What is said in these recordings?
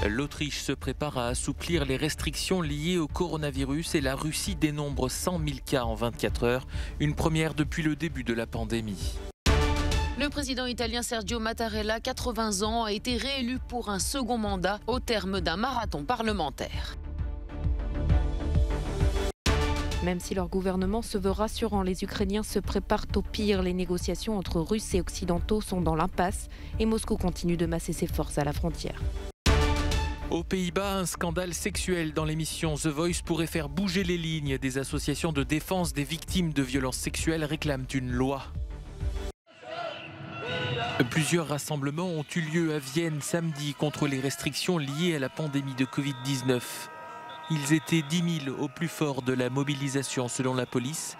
L'Autriche se prépare à assouplir les restrictions liées au coronavirus et la Russie dénombre 100 000 cas en 24 heures, une première depuis le début de la pandémie. Le président italien Sergio Mattarella, 80 ans, a été réélu pour un second mandat au terme d'un marathon parlementaire. Même si leur gouvernement se veut rassurant, les Ukrainiens se préparent au pire. Les négociations entre Russes et Occidentaux sont dans l'impasse et Moscou continue de masser ses forces à la frontière. Aux Pays-Bas, un scandale sexuel dans l'émission The Voice pourrait faire bouger les lignes. Des associations de défense des victimes de violences sexuelles réclament une loi. Plusieurs rassemblements ont eu lieu à Vienne samedi contre les restrictions liées à la pandémie de Covid-19. Ils étaient 10 000 au plus fort de la mobilisation selon la police,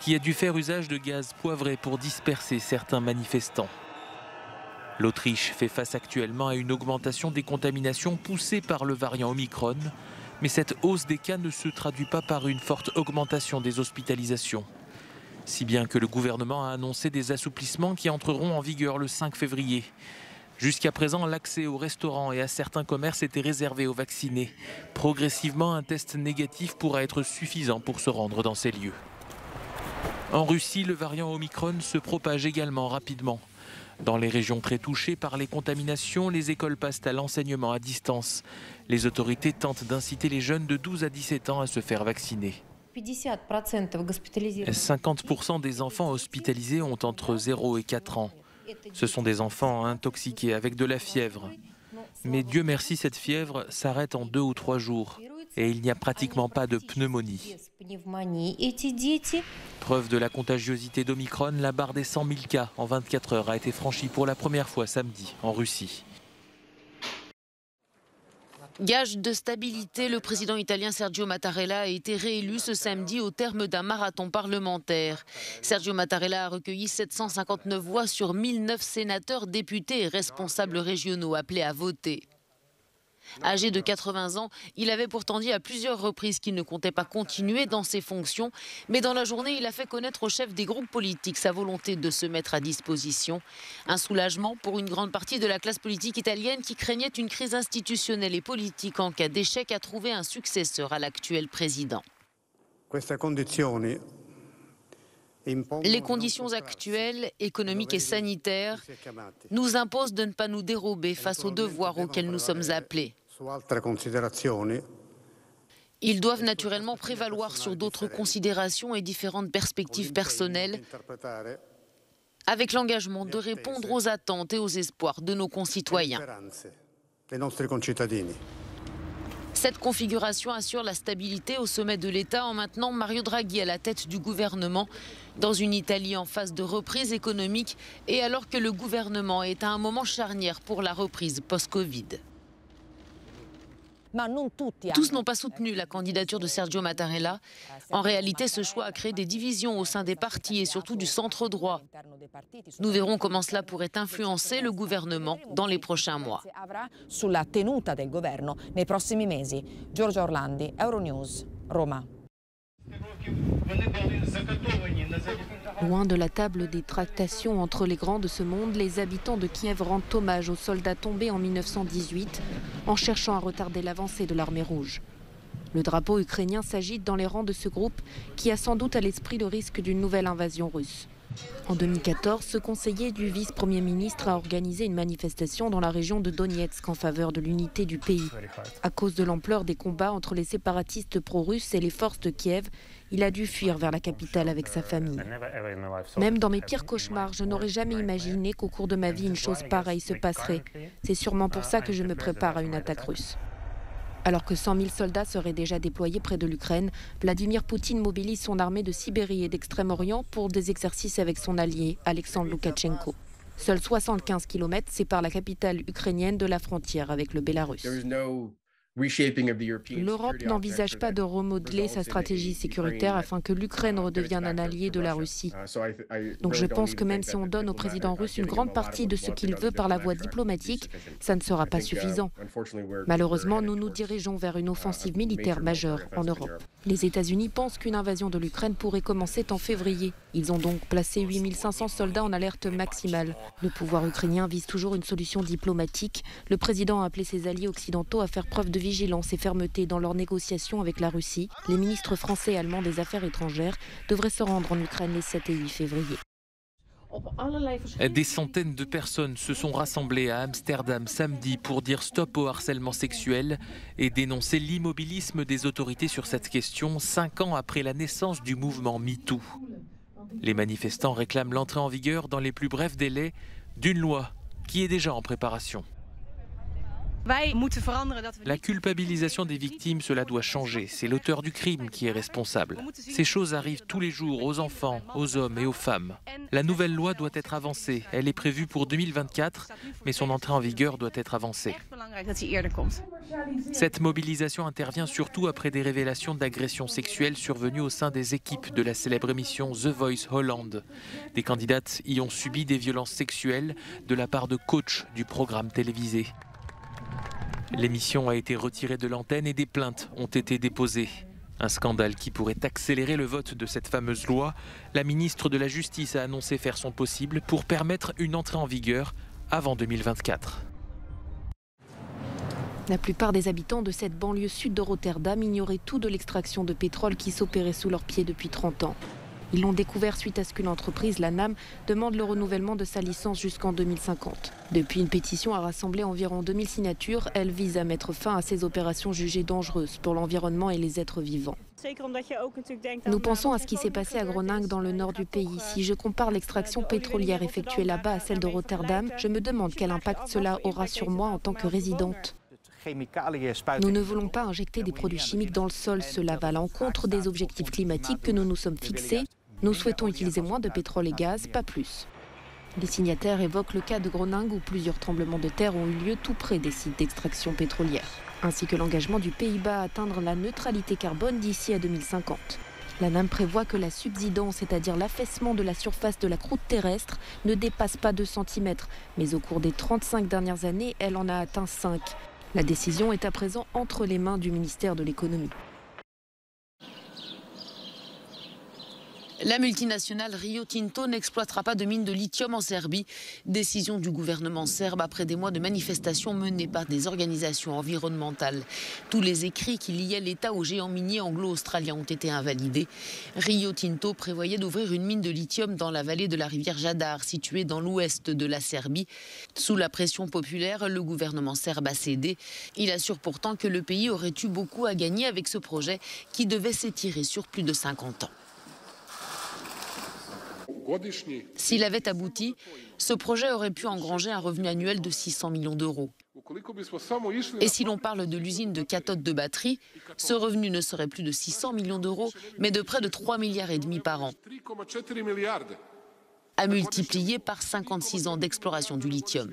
qui a dû faire usage de gaz poivré pour disperser certains manifestants. L'Autriche fait face actuellement à une augmentation des contaminations poussée par le variant Omicron, mais cette hausse des cas ne se traduit pas par une forte augmentation des hospitalisations. Si bien que le gouvernement a annoncé des assouplissements qui entreront en vigueur le 5 février. Jusqu'à présent, l'accès aux restaurants et à certains commerces était réservé aux vaccinés. Progressivement, un test négatif pourra être suffisant pour se rendre dans ces lieux. En Russie, le variant Omicron se propage également rapidement. Dans les régions très touchées par les contaminations, les écoles passent à l'enseignement à distance. Les autorités tentent d'inciter les jeunes de 12 à 17 ans à se faire vacciner. 50% des enfants hospitalisés ont entre 0 et 4 ans. Ce sont des enfants intoxiqués avec de la fièvre. Mais Dieu merci, cette fièvre s'arrête en 2 ou 3 jours. Et il n'y a pratiquement pas de pneumonie. Preuve de la contagiosité d'Omicron, la barre des 100 000 cas en 24 heures a été franchie pour la première fois samedi en Russie. Gage de stabilité, le président italien Sergio Mattarella a été réélu ce samedi au terme d'un marathon parlementaire. Sergio Mattarella a recueilli 759 voix sur 1009 sénateurs, députés et responsables régionaux appelés à voter. Âgé de 80 ans, il avait pourtant dit à plusieurs reprises qu'il ne comptait pas continuer dans ses fonctions. Mais dans la journée, il a fait connaître au chef des groupes politiques sa volonté de se mettre à disposition. Un soulagement pour une grande partie de la classe politique italienne qui craignait une crise institutionnelle et politique en cas d'échec à trouver un successeur à l'actuel président. Les conditions actuelles, économiques et sanitaires, nous imposent de ne pas nous dérober face aux devoirs auxquels nous sommes appelés. Ils doivent naturellement prévaloir sur d'autres considérations et différentes perspectives personnelles, avec l'engagement de répondre aux attentes et aux espoirs de nos concitoyens. Cette configuration assure la stabilité au sommet de l'État en maintenant Mario Draghi à la tête du gouvernement, dans une Italie en phase de reprise économique et alors que le gouvernement est à un moment charnière pour la reprise post-Covid. Tous n'ont pas soutenu la candidature de Sergio Mattarella. En réalité, ce choix a créé des divisions au sein des partis et surtout du centre droit. Nous verrons comment cela pourrait influencer le gouvernement dans les prochains mois. Sulla tenuta del governo nei prossimi mesi. Giorgia Orlandi, Euronews, Roma. Loin de la table des tractations entre les grands de ce monde, les habitants de Kiev rendent hommage aux soldats tombés en 1918 en cherchant à retarder l'avancée de l'armée rouge. Le drapeau ukrainien s'agite dans les rangs de ce groupe qui a sans doute à l'esprit le risque d'une nouvelle invasion russe. En 2014, ce conseiller du vice-premier ministre a organisé une manifestation dans la région de Donetsk en faveur de l'unité du pays. À cause de l'ampleur des combats entre les séparatistes pro-russes et les forces de Kiev, il a dû fuir vers la capitale avec sa famille. Même dans mes pires cauchemars, je n'aurais jamais imaginé qu'au cours de ma vie, une chose pareille se passerait. C'est sûrement pour ça que je me prépare à une attaque russe. Alors que 100 000 soldats seraient déjà déployés près de l'Ukraine, Vladimir Poutine mobilise son armée de Sibérie et d'Extrême-Orient pour des exercices avec son allié, Alexandre Loukachenko. Seuls 75 km séparent la capitale ukrainienne de la frontière avec le Bélarus. L'Europe n'envisage pas de remodeler sa stratégie sécuritaire afin que l'Ukraine redevienne un allié de la Russie. Donc je pense que même si on donne au président russe une grande partie de ce qu'il veut par la voie diplomatique, ça ne sera pas suffisant. Malheureusement, nous nous dirigeons vers une offensive militaire majeure en Europe. Les États-Unis pensent qu'une invasion de l'Ukraine pourrait commencer en février. Ils ont donc placé 8500 soldats en alerte maximale. Le pouvoir ukrainien vise toujours une solution diplomatique. Le président a appelé ses alliés occidentaux à faire preuve de vigilance et fermeté dans leurs négociations avec la Russie. Les ministres français et allemands des Affaires étrangères devraient se rendre en Ukraine les 7 et 8 février. Des centaines de personnes se sont rassemblées à Amsterdam samedi pour dire stop au harcèlement sexuel et dénoncer l'immobilisme des autorités sur cette question 5 ans après la naissance du mouvement MeToo. Les manifestants réclament l'entrée en vigueur dans les plus brefs délais d'une loi qui est déjà en préparation. La culpabilisation des victimes, cela doit changer. C'est l'auteur du crime qui est responsable. Ces choses arrivent tous les jours aux enfants, aux hommes et aux femmes. La nouvelle loi doit être avancée. Elle est prévue pour 2024, mais son entrée en vigueur doit être avancée. Cette mobilisation intervient surtout après des révélations d'agressions sexuelles survenues au sein des équipes de la célèbre émission The Voice Holland. Des candidates y ont subi des violences sexuelles de la part de coachs du programme télévisé. L'émission a été retirée de l'antenne et des plaintes ont été déposées. Un scandale qui pourrait accélérer le vote de cette fameuse loi. La ministre de la Justice a annoncé faire son possible pour permettre une entrée en vigueur avant 2024. La plupart des habitants de cette banlieue sud de Rotterdam ignoraient tout de l'extraction de pétrole qui s'opérait sous leurs pieds depuis 30 ans. Ils l'ont découvert suite à ce qu'une entreprise, la NAM, demande le renouvellement de sa licence jusqu'en 2050. Depuis, une pétition a rassemblé environ 2000 signatures. Elle vise à mettre fin à ces opérations jugées dangereuses pour l'environnement et les êtres vivants. Nous pensons à ce qui s'est passé à Groningue dans le nord du pays. Si je compare l'extraction pétrolière effectuée là-bas à celle de Rotterdam, je me demande quel impact cela aura sur moi en tant que résidente. Nous ne voulons pas injecter des produits chimiques dans le sol. Cela va à l'encontre des objectifs climatiques que nous nous sommes fixés. Nous souhaitons utiliser moins de pétrole et gaz, pas plus. Les signataires évoquent le cas de Groningue où plusieurs tremblements de terre ont eu lieu tout près des sites d'extraction pétrolière, ainsi que l'engagement du Pays-Bas à atteindre la neutralité carbone d'ici à 2050. La NAM prévoit que la subsidence, c'est-à-dire l'affaissement de la surface de la croûte terrestre, ne dépasse pas 2 cm, mais au cours des 35 dernières années, elle en a atteint 5. La décision est à présent entre les mains du ministère de l'économie. La multinationale Rio Tinto n'exploitera pas de mines de lithium en Serbie. Décision du gouvernement serbe après des mois de manifestations menées par des organisations environnementales. Tous les écrits qui liaient l'État au géant minier anglo-australien ont été invalidés. Rio Tinto prévoyait d'ouvrir une mine de lithium dans la vallée de la rivière Jadar, située dans l'ouest de la Serbie. Sous la pression populaire, le gouvernement serbe a cédé. Il assure pourtant que le pays aurait eu beaucoup à gagner avec ce projet qui devait s'étirer sur plus de 50 ans. S'il avait abouti, ce projet aurait pu engranger un revenu annuel de 600 millions d'euros. Et si l'on parle de l'usine de cathodes de batterie, ce revenu ne serait plus de 600 millions d'euros, mais de près de 3,5 milliards par an, à multiplier par 56 ans d'exploration du lithium.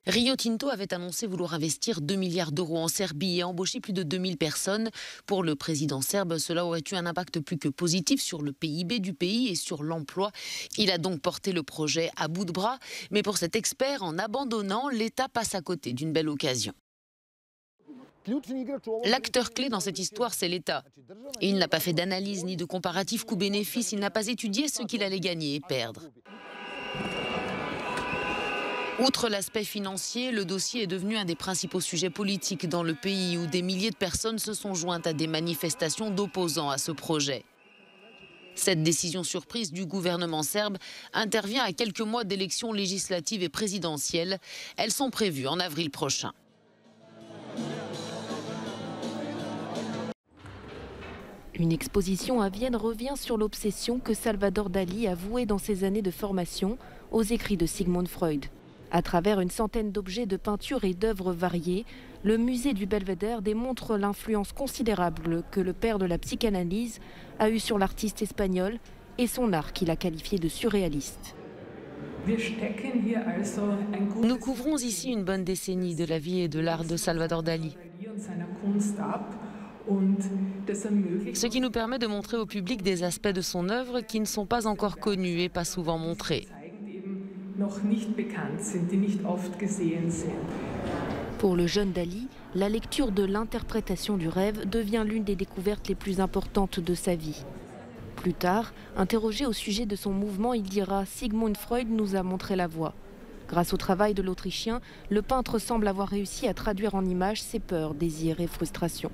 Rio Tinto avait annoncé vouloir investir 2 milliards d'euros en Serbie et embaucher plus de 2000 personnes. Pour le président serbe, cela aurait eu un impact plus que positif sur le PIB du pays et sur l'emploi. Il a donc porté le projet à bout de bras. Mais pour cet expert, en abandonnant, l'État passe à côté d'une belle occasion. L'acteur clé dans cette histoire, c'est l'État. Il n'a pas fait d'analyse ni de comparatif coût-bénéfice. Il n'a pas étudié ce qu'il allait gagner et perdre. Outre l'aspect financier, le dossier est devenu un des principaux sujets politiques dans le pays où des milliers de personnes se sont jointes à des manifestations d'opposants à ce projet. Cette décision surprise du gouvernement serbe intervient à quelques mois d'élections législatives et présidentielles. Elles sont prévues en avril prochain. Une exposition à Vienne revient sur l'obsession que Salvador Dali a vouée dans ses années de formation aux écrits de Sigmund Freud. À travers une centaine d'objets de peinture et d'œuvres variées, le musée du Belvédère démontre l'influence considérable que le père de la psychanalyse a eue sur l'artiste espagnol et son art qu'il a qualifié de surréaliste. Nous couvrons ici une bonne décennie de la vie et de l'art de Salvador Dali. Ce qui nous permet de montrer au public des aspects de son œuvre qui ne sont pas encore connus et pas souvent montrés. Pour le jeune Dali, la lecture de l'interprétation du rêve devient l'une des découvertes les plus importantes de sa vie. Plus tard, interrogé au sujet de son mouvement, il dira « Sigmund Freud nous a montré la voie ». Grâce au travail de l'Autrichien, le peintre semble avoir réussi à traduire en images ses peurs, désirs et frustrations.